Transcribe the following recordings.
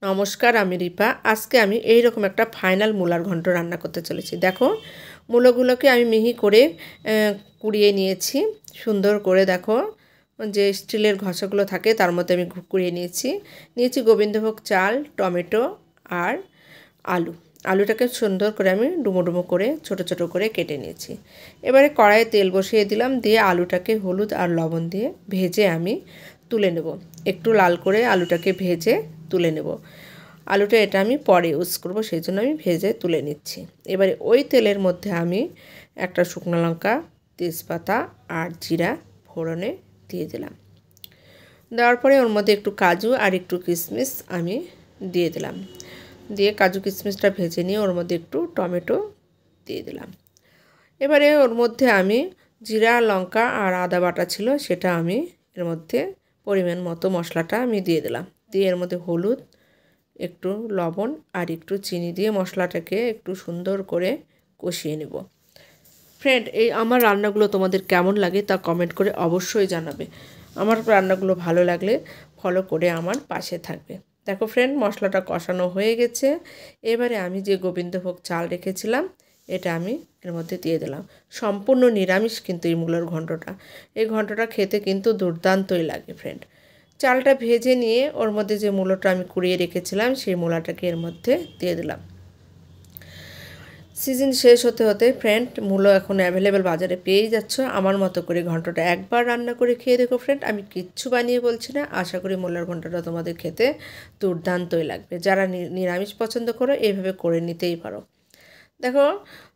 নমস্কার, আমি রিপা। আজকে আমি এই রকম একটা ফাইনাল মূলার ঘন্ট রান্না করতে চলেছি। দেখো, মূলোগুলোকে আমি মিহি করে কুড়িয়ে নিয়েছি। সুন্দর করে দেখো, যে স্টিলের ঘষাগুলো থাকে তার মধ্যে আমি কুড়িয়ে নিয়েছি গোবিন্দভোগ চাল, টমেটো আর আলুটাকে সুন্দর করে আমি ডুমো ডুমো করে ছোট ছোট করে কেটে নিয়েছি। এবারে কড়াইয়ে তেল বসিয়ে দিলাম, দিয়ে আলুটাকে হলুদ আর লবণ দিয়ে ভেজে আমি তুলে নেব। একটু লাল করে আলুটাকে ভেজে তুলে নেব। আলুটা এটা আমি পরে ইউজ করব, সেই জন্য আমি ভেজে তুলে নিচ্ছি। এবারে ওই তেলের মধ্যে আমি একটা শুকনো লঙ্কা, তেজপাতা আর জিরা ফোড়নে দিয়ে দিলাম। দেওয়ার পরে ওর মধ্যে একটু কাজু আর একটু কিশমিশ আমি দিয়ে দিলাম। দিয়ে কাজু কিশমিশটা ভেজে নিয়ে ওর মধ্যে একটু টমেটো দিয়ে দিলাম। এবারে ওর মধ্যে আমি জিরা, লঙ্কা আর আদা বাটা ছিল সেটা আমি এর মধ্যে পরিমাণ মতো মশলাটা আমি দিয়ে দিলাম। দিয়ে এর মধ্যে হলুদ, একটু লবণ আর একটু চিনি দিয়ে মশলাটাকে একটু সুন্দর করে কষিয়ে নেব। ফ্রেন্ড, এই আমার রান্নাগুলো তোমাদের কেমন লাগে তা কমেন্ট করে অবশ্যই জানাবে। আমার রান্নাগুলো ভালো লাগলে ফলো করে আমার পাশে থাকবে। দেখো ফ্রেন্ড, মশলাটা কষানো হয়ে গেছে। এবারে আমি যে গোবিন্দভোগ চাল রেখেছিলাম এটা আমি এর মধ্যে দিয়ে দিলাম। সম্পূর্ণ নিরামিষ কিন্তু এই মূলার ঘন্টটা। এই ঘন্টটা খেতে কিন্তু দুর্দান্তই লাগে ফ্রেন্ড। চালটা ভেজে নিয়ে ওর মধ্যে যে মূলোটা আমি কুড়িয়ে রেখেছিলাম সেই মূলাটাকে এর মধ্যে দিয়ে দিলাম। সিজন শেষ হতে হতে ফ্রেন্ড, মূলো এখন অ্যাভেলেবেল বাজারে পেয়েই যাচ্ছ। আমার মতো করে ঘন্টটা একবার রান্না করে খেয়ে দেখো ফ্রেন্ড। আমি কিচ্ছু বানিয়ে বলছি না, আশা করি মূলার ঘন্টটা তোমাদের খেতে দুর্দান্তই লাগবে। যারা নিরামিষ পছন্দ করো এইভাবে করে নিতেই পারো। দেখো,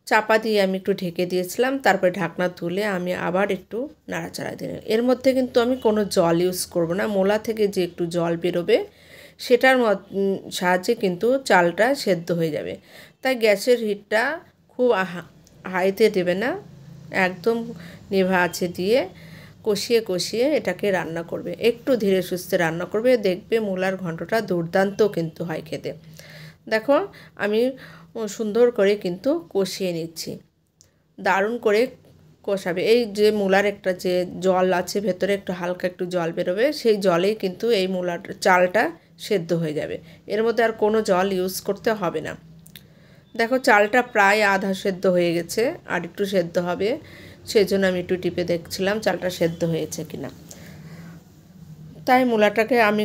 চাপা দিয়ে আমি একটু ঢেকে দিয়েছিলাম, তারপরে ঢাকনা তুলে আমি আবার একটু নাড়াচাড়া দিলাম। এর মধ্যে কিন্তু আমি কোনো জল ইউজ করব না। মূলা থেকে যে একটু জল বেরোবে সেটার সাহায্যে কিন্তু চালটা সেদ্ধ হয়ে যাবে। তাই গ্যাসের হিটটা খুব হাইতে দেবে না, একদম নেভা আঁচে দিয়ে কষিয়ে কষিয়ে এটাকে রান্না করবে। একটু ধীরে সুস্থে রান্না করবে, দেখবে মূলার ঘন্টটা দুর্দান্ত কিন্তু হয় খেতে। দেখো, আমি সুন্দর করে কিন্তু কষিয়ে নিচ্ছি। দারুণ করে কষাবে। এই যে মূলার একটা যে জল আছে ভেতরে, একটু হালকা একটু জল বেরোবে, সেই জলেই কিন্তু এই মূলার চালটা সেদ্ধ হয়ে যাবে। এর মধ্যে আর কোনো জল ইউজ করতে হবে না। দেখো, চালটা প্রায় আধা সেদ্ধ হয়ে গেছে, আর একটু সেদ্ধ হবে, সেই জন্য আমি একটু টিপে দেখছিলাম চালটা সেদ্ধ হয়েছে কিনা। তাই মূলাটাকে আমি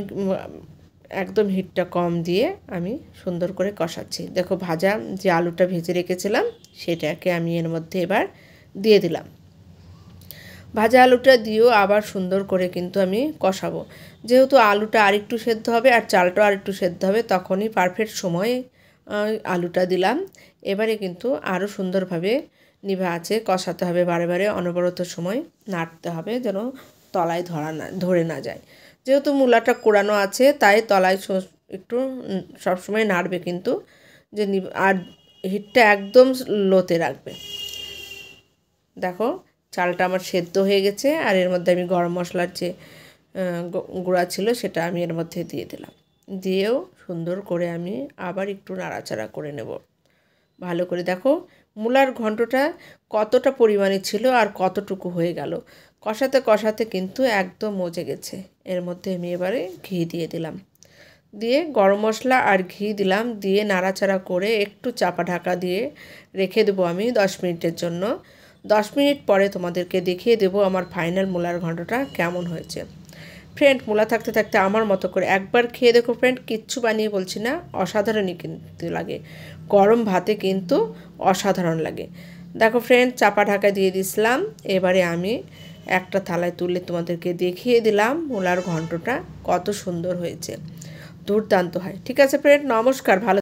একদম হিটটা কম দিয়ে আমি সুন্দর করে কষাচ্ছি। দেখো, ভাজা যে আলুটা ভেজে রেখেছিলাম সেটাকে আমি এর মধ্যে এবার দিয়ে দিলাম। ভাজা আলুটা দিয়েও আবার সুন্দর করে কিন্তু আমি কষাবো। যেহেতু আলুটা আরেকটু সেদ্ধ হবে আর চালটাও আরেকটু সেদ্ধ হবে, তখনই পারফেক্ট সময়ে আলুটা দিলাম। এবারে কিন্তু আরও সুন্দরভাবে নিভা আছে কষাতে হবে, বারে বারে অনবরত সময় নাড়তে হবে যেন তলায় ধরে না যায়। যেহেতু মূলাটা কোড়ানো আছে তাই তলায় একটু সবসময় নাড়বে কিন্তু, যে আর হিটটা একদম লোতে রাখবে। দেখো, চালটা আমার সেদ্ধ হয়ে গেছে, আর এর মধ্যে আমি গরম মশলার যে গুঁড়া ছিল সেটা আমি এর মধ্যে দিয়ে দিলাম। দিয়েও সুন্দর করে আমি আবার একটু নাড়াচাড়া করে নেব ভালো করে। দেখো, মূলার ঘন্টটা কতটা পরিমাণে ছিল আর কতটুকু হয়ে গেল। কষাতে কষাতে কিন্তু একদম মজে গেছে। এর মধ্যে আমি এবারে ঘি দিয়ে দিলাম, দিয়ে গরম মশলা আর ঘি দিলাম, দিয়ে নাড়াচাড়া করে একটু চাপা ঢাকা দিয়ে রেখে দেবো আমি 10 মিনিটের জন্য। 10 মিনিট পরে তোমাদেরকে দেখিয়ে দেবো আমার ফাইনাল মূলার ঘন্টটা কেমন হয়েছে। ফ্রেন্ড, মূলা থাকতে থাকতে আমার মতো করে একবার খেয়ে দেখো ফ্রেন্ড, কিচ্ছু বানিয়ে বলছি না, অসাধারণই কিন্তু লাগে। গরম ভাতে কিন্তু অসাধারণ লাগে। দেখো ফ্রেন্ড, চাপা ঢাকা দিয়ে দিয়েছিলাম। এবারে আমি একটা থালায় তুলে তোমাদেরকে দেখিয়ে দিলাম মূলার ঘন্টটা কত সুন্দর হয়েছে, দুর্দান্ত হয়। ঠিক আছে ফ্রেন্ড, নমস্কার, ভালো